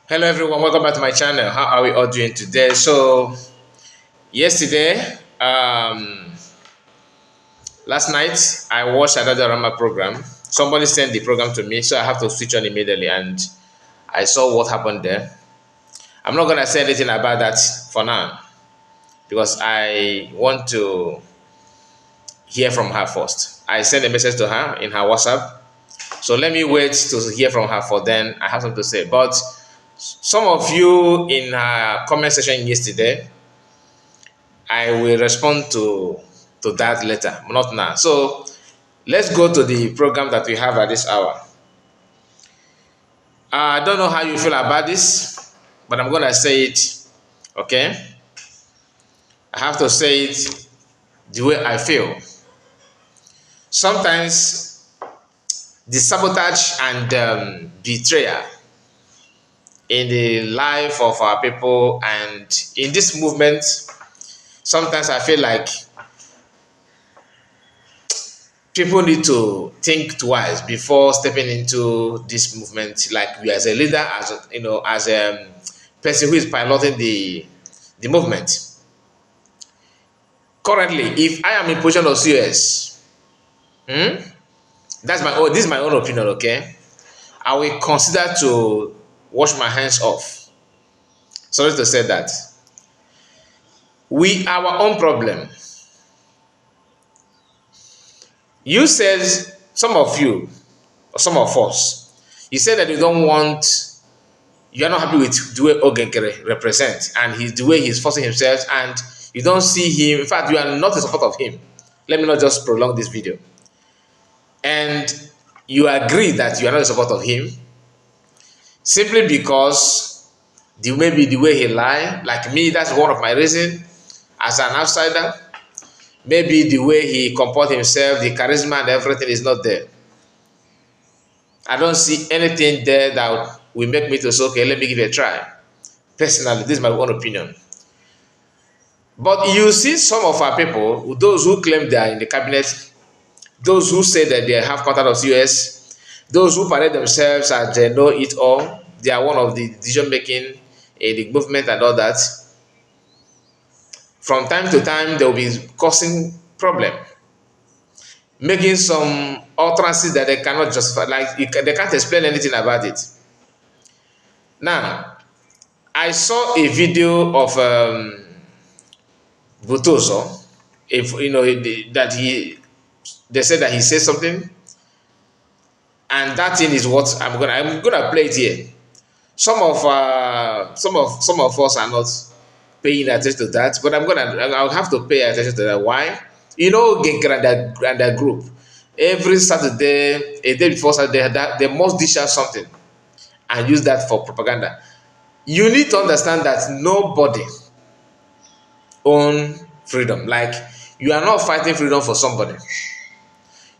Hello everyone, welcome back to my channel. How are we all doing today? So yesterday, last night I watched another drama program. Somebody sent the program to me, so I have to switch on immediately, and I saw what happened there. I'm not gonna say anything about that for now because I want to hear from her first. I sent a message to her in her WhatsApp, so let me wait to hear from her for then I have something to say. But some of you in her comment section yesterday, I will respond to that later, not now. So let's go to the program that we have at this hour. I don't know how you feel about this, but I'm gonna say it. Okay, I have to say it the way I feel. Sometimes the sabotage and betrayal in the life of our people and in this movement, sometimes I feel like people need to think twice before stepping into this movement. Like you as a leader, as a, as a person who is piloting the movement. Currently, if I am in position of COS, that's my own. This is my own opinion. Okay, I will consider to wash my hands off. Sorry to say that. We our own problem. You said some of you or some of us, you said that you don't want, you are not happy with the way Ogenkere represents and the way he's forcing himself, and you don't see him. In fact, you are not in support of him. Let me not just prolong this video. And you agree that you are not in support of him simply because maybe the way he lie, like me, that's one of my reasons as an outsider. Maybe the way he comport himself, the charisma and everything is not there. I don't see anything there that will make me to say, okay, let me give it a try. Personally, this is my own opinion. But you see some of our people, those who claim they are in the cabinet, those who say that they have contact of COS, those who parade themselves as they know it all, they are one of the decision making in the movement and all that. From time to time, they will be causing problem, making some utterances that they cannot justify, like they can't explain anything about it. Now, I saw a video of Butoso, if you know that they said that he said something, and that thing is what I'm gonna play it here. Some of us are not paying attention to that, but I'll have to pay attention to that. Why? You know, and that group every Saturday, a day before Saturday, they must dish out something and use that for propaganda. You need to understand that nobody own freedom. Like, you are not fighting freedom for somebody.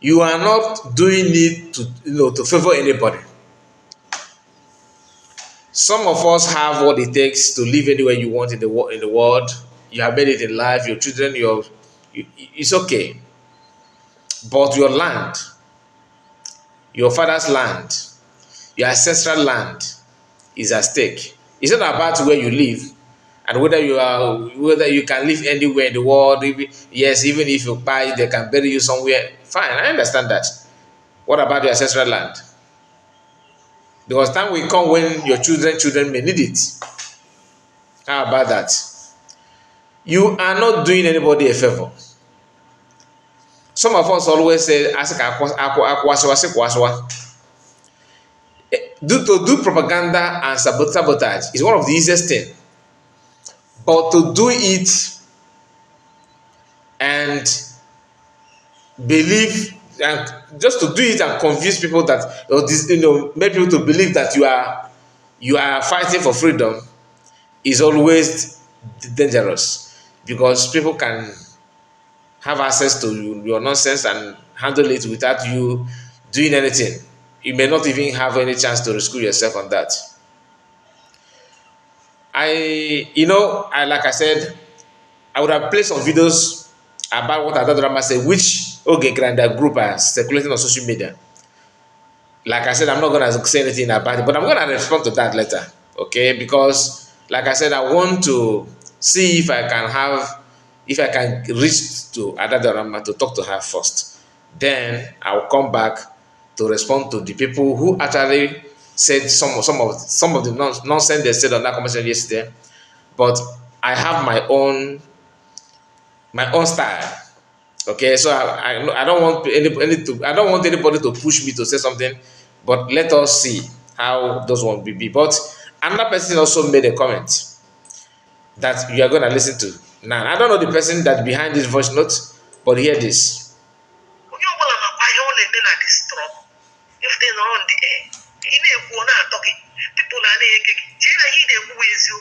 You are not doing it to favor anybody. Some of us have what it takes to live anywhere you want in the world. You have made it in life. Your children, it's okay. But your land, your father's land, your ancestral land is at stake. It's not about where you live and whether you can live anywhere in the world. Yes, even if you buy, they can bury you somewhere. Fine, I understand that. What about your ancestral land? Because time will come when your children may need it. How about that? You are not doing anybody a favor. Some of us always say, to do propaganda and sabotage is one of the easiest things. But to do it and believe, and just to do it and convince people that, make people to believe that you are fighting for freedom is always dangerous, because people can have access to your nonsense and handle it without you doing anything. You may not even have any chance to rescue yourself on that. Like I said, I would have played some videos about what other drama said, which Grinder group are circulating on social media. Like I said, I'm not going to say anything about it, but I'm going to respond to that later. Okay, because like I said, I want to see if I can reach to Adadarama to talk to her first. Then I'll come back to respond to the people who actually said some of the nonsense they said on that conversation yesterday. But I have my own style. Okay, so I don't want I don't want anybody to push me to say something, but let us see how those one will be. But another person also made a comment that you are going to listen to. Now, I don't know the person that behind this voice note, but hear this. If they are on the air, in a corner talking, people are naked. Jena he de Wuizu,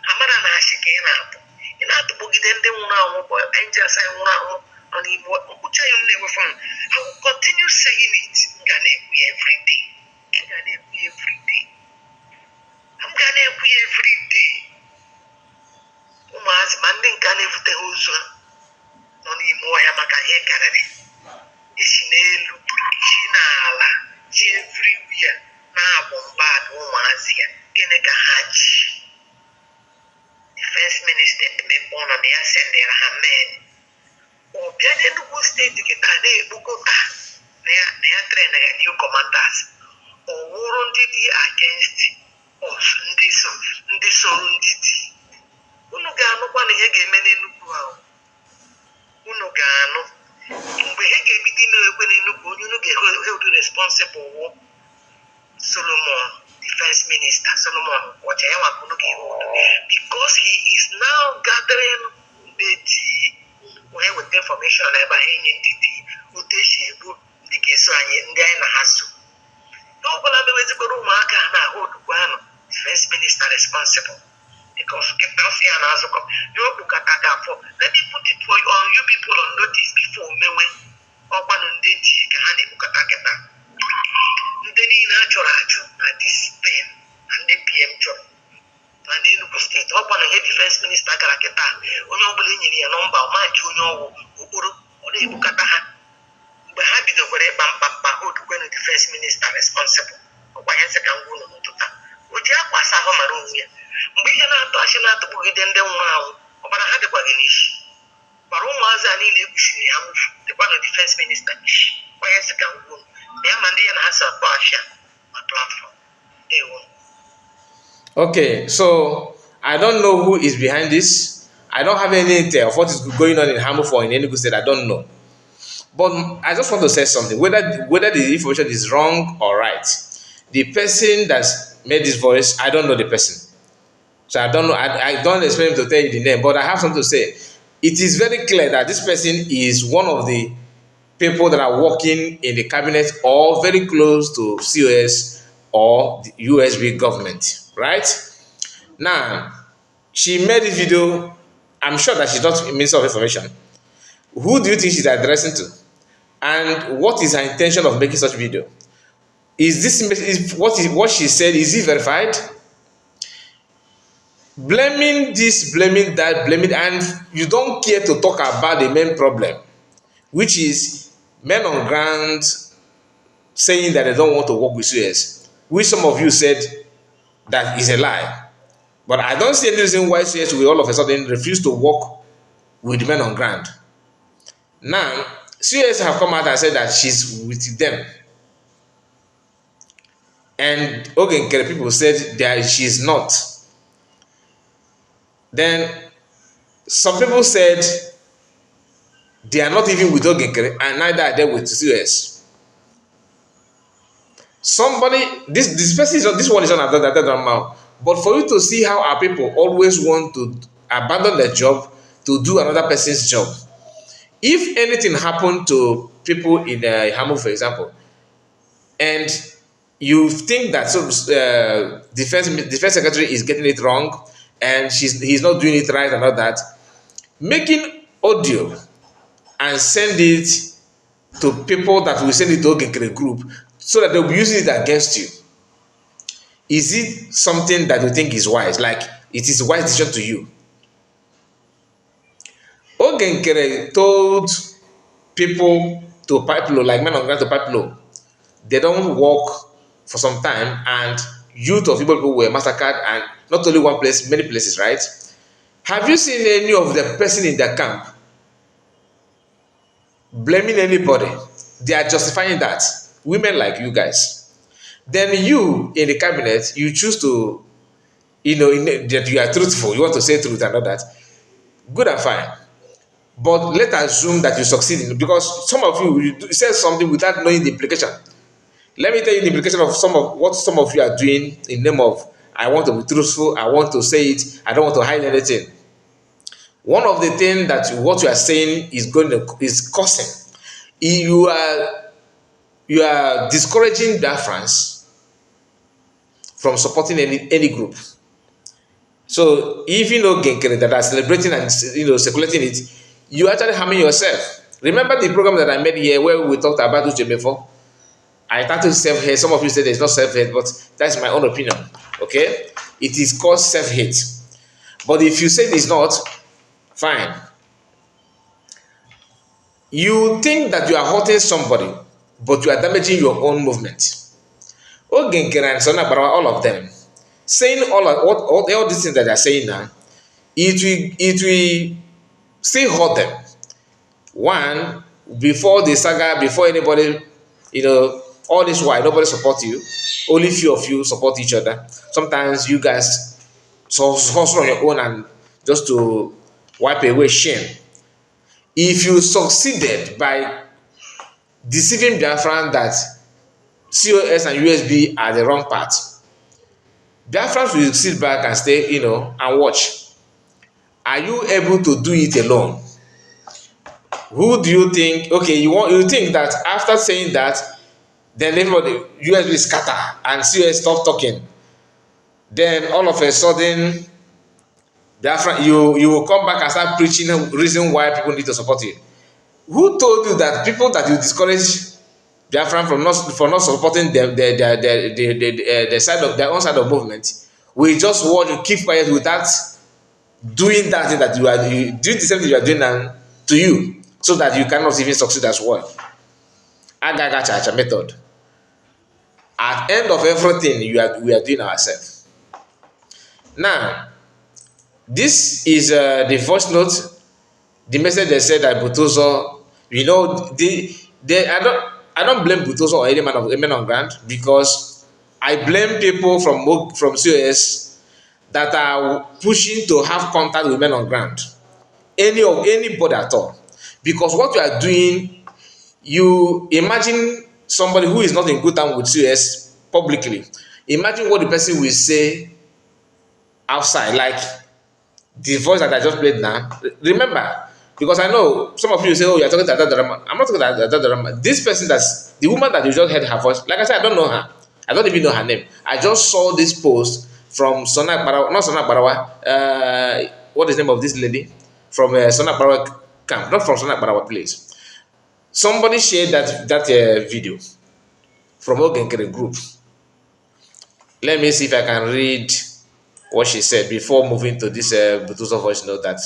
Hamana Nashikana. In that book, then they will now, angels I will now on him, which I am never from. I will continue saying it. Gane every day. Gane every day. I'm gonna every day. Umas manding Gane for the Huzo. On him, Moyamaka Hekare. Ishinelu, Shinala. Everywhere now bombard Wazia, Genega Hatch. Defense Minister may born on the ascend their Hamed. Or Pianelugu State to get a Bukota. They are training new commanders. Or warranted against us in this Unditi. Unugano one Hegame Lugu. Unugano. Mgbe ha ga-ebido na-ekwe n'Enugu onye unu ga-ehu responsible Solomon, defense minister Solomon, watch ya nwa unu ga-ehu because he is now gathering with information ebe enye ndidi otu esi egbu ndị ga-eso anyị ndị anyị na ha so n'ọbụla mewezigboro ụmụaka ha na-ahụ odugbo anụ defense minister responsible because Ketasia and Azuko, you let me put it for you on you people on notice before Mewe or one on the Jihani Bukataketa. The natural at this pen and the PM job. And then Lugu State, up on a head defense minister Karaketa, Unobulini and Omba, my junior Uru, or the Bukataha. But happy to go Bamba, who to the defense minister responsible. Why has a Kangu to that? Would you have Pasama Marunia? Mgbe ihe na-atụ achị na-atụkpọgide ndị nwa ahụ ọbara ha dịkwaghị n'isi gbara ụmụazị a niile egbuchiri ha nwụfu dịkwa na defense minista onye sị ka ngwuo na ya ma ndị ya na ha si akpọ afịa ma platform. Okay, so I don't know who is behind this. I don't have any intel of what is going on in Hamufo or in Enugu State. I don't know. But I just want to say something. Whether the information is wrong or right, the person that made this voice, I don't know the person. So I don't know. I don't expect him to tell you the name, but I have something to say. It is very clear that this person is one of the people that are working in the cabinet or very close to COS or the USB government, right? Now, she made this video. I'm sure that she's not a minister of information. Who do you think she's addressing to? And what is her intention of making such video? Is what she said, is it verified? Blaming this, blaming that, blaming, and you don't care to talk about the main problem, which is men on ground saying that they don't want to work with CS, which some of you said that is a lie. But I don't see any reason why CS will all of a sudden refuse to work with men on ground. Now, CS have come out and said that she's with them. And Ogenkere people said that she's not. Then some people said they are not even with Ogenkere and neither are they with COS. Somebody, this person is not, this one is not that normal. But for you to see how our people always want to abandon their job to do another person's job. If anything happened to people in Hamu, for example, and you think that defense secretary is getting it wrong and he's not doing it right and all that, making audio and send it to people that will send it to Ogenkere group so that they'll be using it against you. Is it something that you think is wise? Like it is a wise decision to you? Ogenkere told people to pipe low, like men on ground to pipe low. They don't work for some time and youth of people were massacred, and not only one place, many places, right? Have you seen any of the person in the camp blaming anybody? They are justifying that. Women like you guys. Then you in the cabinet, you choose to, that you are truthful. You want to say truth and all that. Good and fine. But let's assume that you succeed in, because some of you say something without knowing the implication. Let me tell you the implication of some of you are doing in the name of, I want to be truthful, I want to say it, I don't want to hide anything. One of the things that what you are saying is causing. You are discouraging Biafrans from supporting any group. So if you know Genkere that are celebrating and circulating it, you actually harming yourself. Remember the program that I made here where we talked about Uche before? I started self-hate. Some of you said it's not self-hate, but that's my own opinion. Okay? It is called self-hate. But if you say it's not, fine. You think that you are hurting somebody, but you are damaging your own movement. Ogenkere and Sonabara, all of them, saying all these things that they are saying now, it will still hurt them. One, before the saga, before anybody, all this while nobody support you, only few of you support each other. Sometimes you guys hustle on your own and just to wipe away shame. If you succeeded by deceiving Biafran that COS and USB are the wrong path, Biafrans will sit back and stay, and watch. Are you able to do it alone? Who do you think? Okay, you think that after saying that, then everybody USB scatter and COS stop talking. Then all of a sudden, Biafran, you will come back and start preaching the reason why people need to support you. Who told you that people that you discourage Biafran for not supporting them, the side of their own side of movement, we just want to keep quiet without doing that thing that you do the same thing you are doing now to you, so that you cannot even succeed as well. Agaga Chacha method. At end of everything, we are doing ourselves. Now, this is the voice note. The message they said that Butoso, I don't blame Butoso or any man on ground, because I blame people from COS that are pushing to have contact with men on ground. Anybody at all. Because what you are doing, you imagine somebody who is not in good time with COS publicly. Imagine what the person will say outside, like the voice that I just played now. Remember, because I know some of you say, oh, you're talking to Adadarama. I'm not talking to Adadarama. This person, that's the woman that you just heard her voice. Like I said, I don't know her. I don't even know her name. I just saw this post from Sonak Barawa, not Sonak Barawa. What is the name of this lady? From Sonak Barawa camp, not from Sonak Barawa place. Somebody shared that video from Ogenkere group. Let me see if I can read what she said before moving to this Butuso voice note that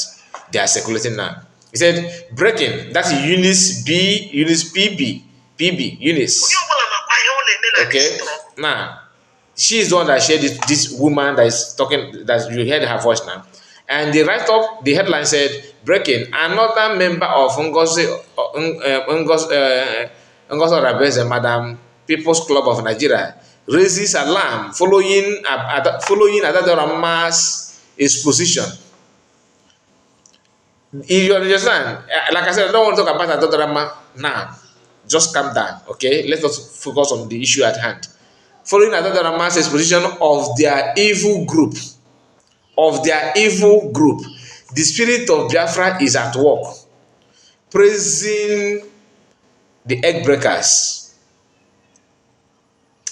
they are circulating now. He said, breaking, that's Eunice PB, Eunice. Okay, now, she is the one that shared this woman that is talking, that you heard her voice now. And the write-up, the headline said, breaking, another member of Ngozi Rabeze, Madam People's Club of Nigeria, raises alarm following Adadarama's exposition. If you understand, like I said, I don't want to talk about Adadarama now. Just calm down, okay? Let us focus on the issue at hand. Following Adadarama's exposition of their evil group, the spirit of Biafra is at work, praising the egg breakers.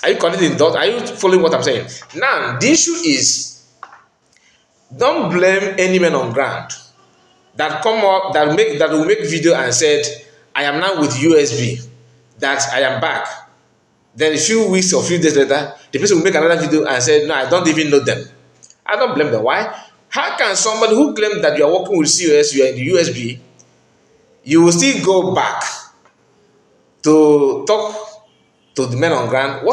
Are you connecting the dots? Are you following what I'm saying? Now, the issue is, don't blame any man on ground that come up that will make video and said, I am now with USB, that I am back. Then a few weeks or few days later, the person will make another video and say, no, I don't even know them. I don't blame them. Why? How can somebody who claims that you are working with COS, you are in the USB, you will still go back to talk to the men on ground?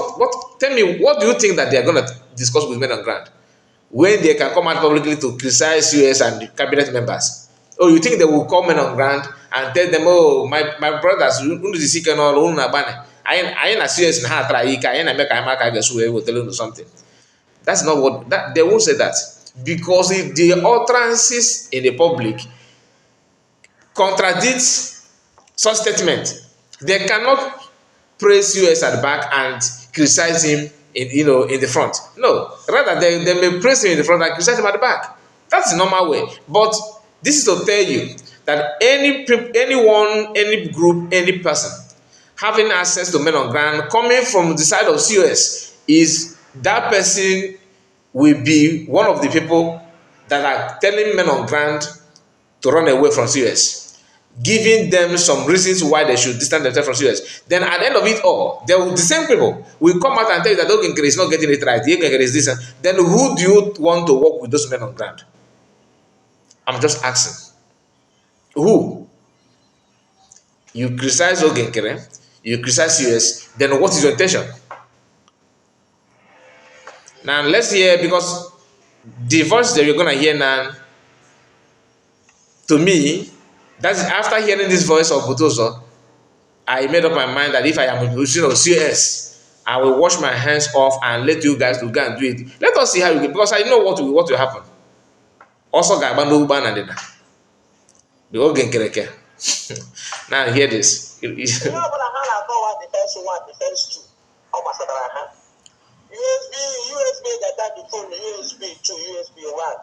Tell me, what do you think that they are gonna discuss with men on ground? When they can come out publicly to criticize US and the cabinet members. Oh, you think they will come men on ground and tell them, oh, my brothers, unu the sick and all, unu na bane. I na CS na ha try I na make I mark I guess we will tell you something. That's not what that they won't say that. Because if the utterances in the public contradict such statement, they cannot praise US at the back and criticize him in the front. No, rather they may praise him in the front and criticize him at the back. That's the normal way. But this is to tell you that anyone, any group, any person having access to men on ground coming from the side of COS is that person will be one of the people that are telling men on ground to run away from COS, giving them some reasons why they should distance themselves from COS. Then at the end of it all, the same people will come out and tell you that Ogenkere is not getting it right, Ogenkere is this. Then who do you want to work with those men on ground? I'm just asking. Who? You criticize Ogenkere, you criticize COS, then what is your intention? Now let's hear, because the voice that you're going to hear now, to me, that's after hearing this voice of Butoso, I made up my mind that if I am in the position of CS, I will wash my hands off and let you guys to go and do it. Let us see how you get, because I know what will happen. Also, Gabano Ban and the Ogenkere. Now hear this. You know what I'm defense 1, defense 2. USB that the phone, USB 2, USB 1.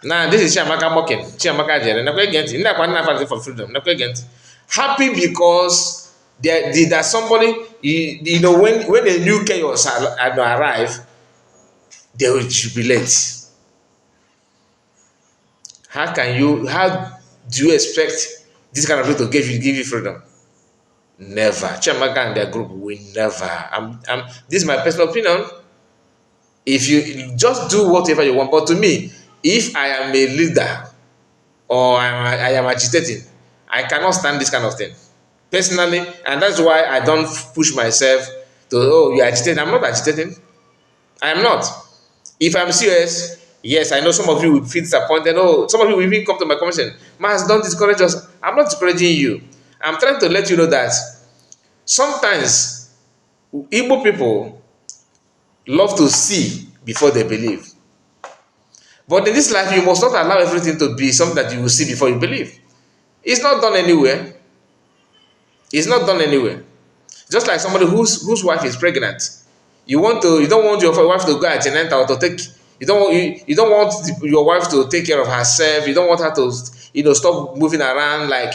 Now this is Chiamaka mocking. Chiamaka Jere. For freedom. Happy because there's somebody, when a new chaos arrive, they will jubilate. How do you expect this kind of people to give you freedom? Never. Chiamaka and their group will never. This is my personal opinion. If you just do whatever you want, but to me, if I am a leader or I am agitating, I cannot stand this kind of thing personally, and that's why I don't push myself to, oh, you're agitating. I'm not agitating. I am not. If I'm serious, yes, I know some of you will feel disappointed. Oh, some of you will even come to my comment, Mas, don't discourage us. I'm not discouraging you. I'm trying to let you know that sometimes Igbo people love to see before they believe. But in this life, you must not allow everything to be something that you will see before you believe. It's not done anywhere. It's not done anywhere. Just like somebody whose wife is pregnant. You don't want your wife to go antenatal or to take. You don't want your wife to take care of herself. You don't want her to stop moving around, like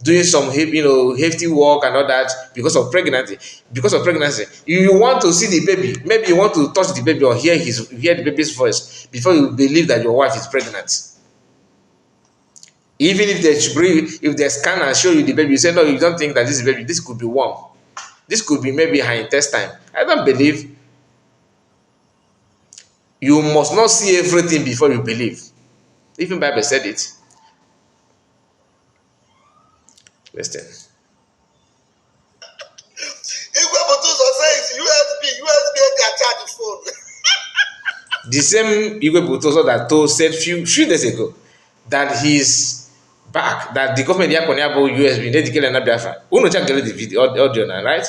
doing some hefty work and all that because of pregnancy. You want to see the baby. Maybe you want to touch the baby or hear the baby's voice before you believe that your wife is pregnant. Even if they scan and show you the baby, you say no, you don't think that this is baby. This could be warm. This could be maybe her intestine. I don't believe. You must not see everything before you believe. Even Bible said it. Listen. The same Igwe Butoso that said few days ago that he's back, that the government Yakoniabo USB dedicated na Biafra. Uno check the video audio now, right?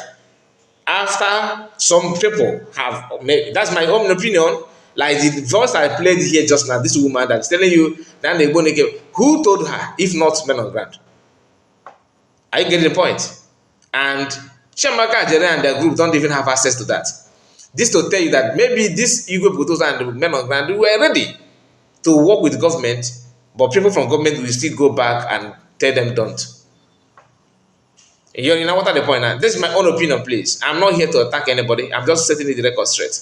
After some people have made, that's my own opinion. Like the voice I played here just now, this woman that's telling you that they go naked. Who told her, if not men on ground? Are you getting the point? And Chiamaka Jere and their group don't even have access to that. This to tell you that maybe this Igwe Butoso and the men on ground were ready to work with the government, but people from government will still go back and tell them don't. You know what are the point now? This is my own opinion, please. I'm not here to attack anybody. I'm just setting the record straight.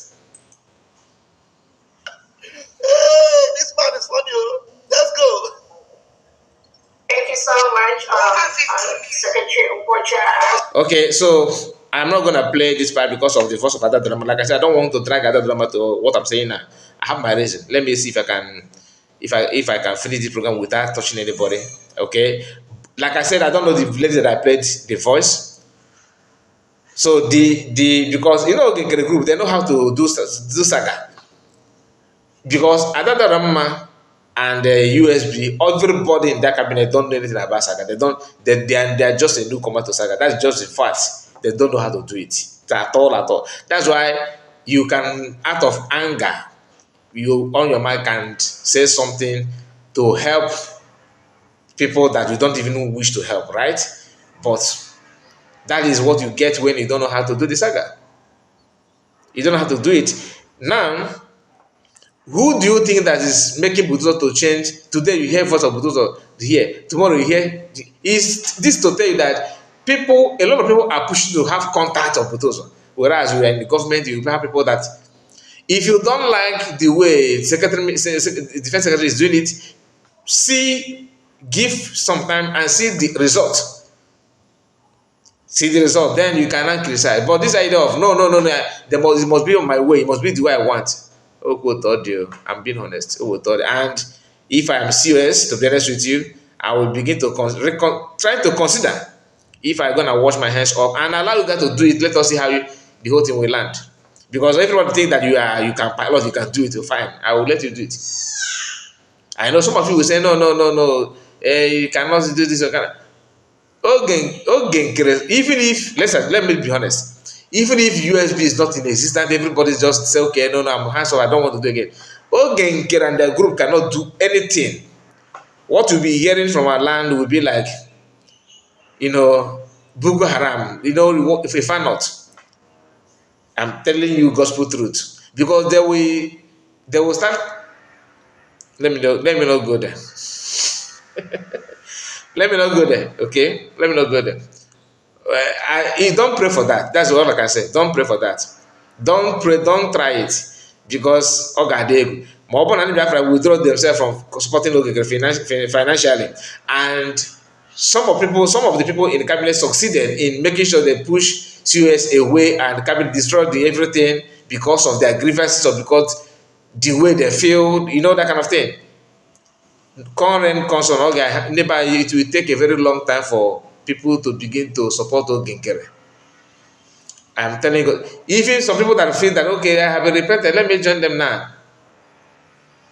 Hey, this man is funny. Let's go. Thank you so much, Secretary. Okay, so I'm not gonna play this part because of the voice of other drama. Like I said, I don't want to drag other drama to what I'm saying now. I have my reason. Let me see if I can finish the program without touching anybody. Okay. Like I said, I don't know the lady that I played the voice. So the because Ogekere group, they know how to do saga. Because Adadarama and USB, everybody in that cabinet don't know anything about saga. They don't. They are just a newcomer to saga. That's just the fact. They don't know how to do it at all, at all. That's why you can, out of anger, you on your mind can say something to help people that you don't even wish to help, right? But that is what you get when you don't know how to do the saga. You don't know how to do it. Now, who do you think that is making Buduzo to change? Today you hear voice of Buduzo here. Tomorrow you hear. Is this to tell you that a lot of people are pushing to have contact of Buduzo? Whereas we are in the government, you have people that, if you don't like the way defense secretary is doing it, give some time and see the result. See the result, then you cannot criticize. But this idea of no, it must be on my way, it must be the way I want. Oh, God, told you, I'm being honest. Oh, God, and if I am serious, to be honest with you, I will begin to try to consider if I'm gonna wash my hands up and allow you guys to do it. Let us see how the whole thing will land. Because everybody think that you can pilot, you can do it. Fine, I will let you do it. I know some of you will say no. You cannot do this. You cannot. Even if let me be honest, even if USB is not in existence, everybody just say, okay, no, I'm hands off, I don't want to do it again. Ogenkere and the group cannot do anything. What we'll be hearing from our land will be like, Boko Haram, if we find not, I'm telling you gospel truth. Because they will start, let me not go there. Let me not go there, okay? Let me not go there. Don't pray for that. That's all I can say. Don't pray for that. Don't pray. Don't try it, because Ogadegu. More than Biafra withdraw themselves from supporting Ogekere financially, and some of the people in the cabinet succeeded in making sure they push COS away, and the cabinet destroyed everything because of their grievances or because the way they feel, that kind of thing. Current concern, okay, neighbor, it will take a very long time for people to begin to support Ogenkere. I'm telling you, even some people that feel that, okay, I have repented, let me join them now.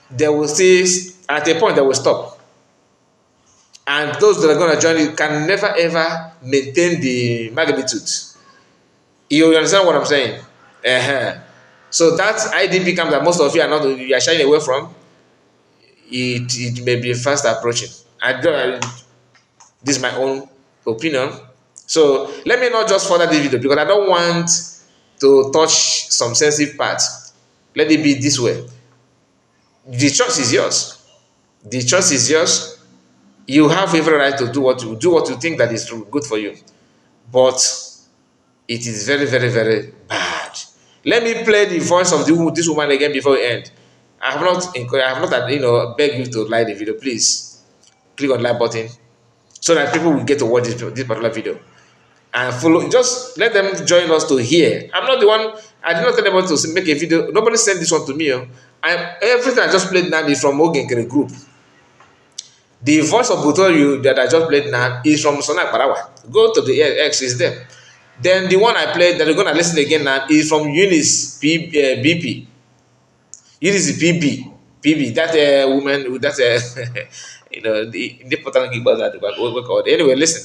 They will see, at a point, they will stop. And those that are going to join you can never ever maintain the magnitude. You understand what I'm saying? So that IDP camp that most of you are shying away from, it may be fast approaching. This is my own opinion. So let me not just further this video, because I don't want to touch some sensitive parts. Let it be this way. The choice is yours. The choice is yours. You have every right to do what you think that is good for you. But it is very, very, very bad. Let me play the voice of this woman again before we end. I have not beg you to like the video. Please click on the like button so that people will get to watch this particular video and follow. Just let them join us to hear. I'm not the one. I did not tell them to make a video. Nobody sent this one to me. Everything I just played now is from Ogenkere group. The voice of Butoyu that I just played now is from Sonak Parawa. Go to the X, is there. Then the one I played that you're gonna listen again now is from Eunice BP. Eunice PB. That woman with that the important people that we called. Anyway, listen.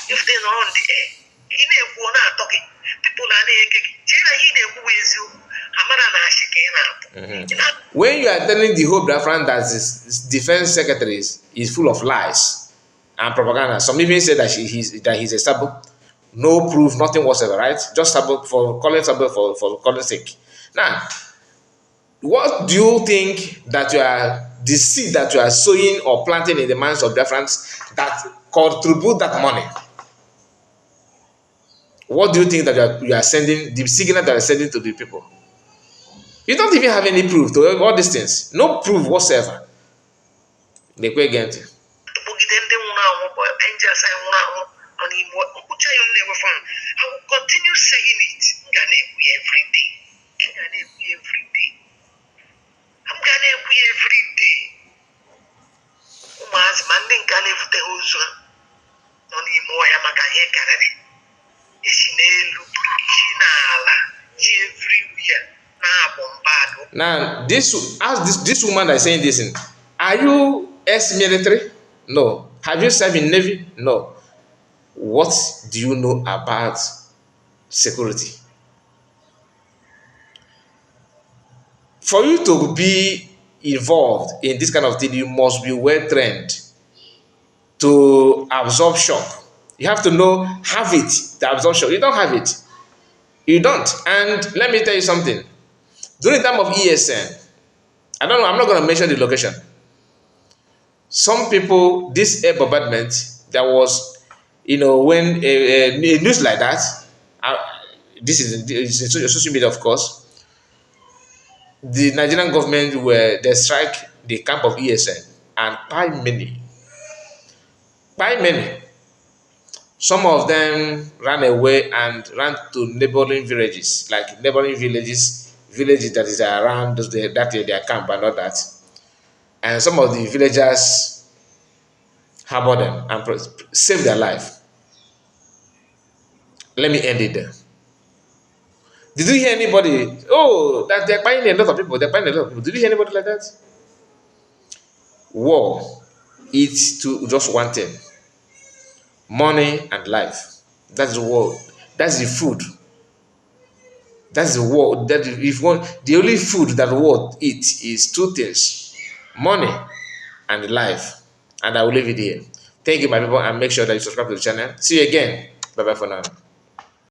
If they're not on the air, people are when you are telling the whole Biafran that this defense secretary is full of lies and propaganda, some even say that he's a sabo, no proof, nothing whatsoever, right? Just sabo for calling sake. Now, what do you think that the seed that you are sowing or planting in the minds of Biafrans that contribute that money? What do you think that you are sending, the signal that you are sending to the people? You don't even have any proof to all these things. No proof whatsoever. They go again. I will continue saying it. Every day. I'm gonna every day. Now, this woman that is saying this, are you ex-military? No. Have you served in Navy? No. What do you know about security? For you to be involved in this kind of thing, you must be well trained to absorb shock. You have to have it, the absorption. You don't have it. You don't. And let me tell you something. During the time of ESN, I don't know, I'm not going to mention the location. Some people, this air bombardment, there was, when a news like that, uh, this is in social media, of course, the Nigerian government they strike the camp of ESN and by many. Some of them ran away and ran to neighboring villages, like neighboring villages that is around their camp and all that. And some of the villagers harbor them and save their life. Let me end it there. Did you hear anybody? Oh, that they're buying a lot of people. They're buying a lot of people. Did you hear anybody like that? War is to just one thing: money and life. That's the war. That's the food. That's the war. That if one, the only food that the world eat is two things: money and life. And I will leave it here. Thank you, my people, and make sure that you subscribe to the channel. See you again. Bye bye for now.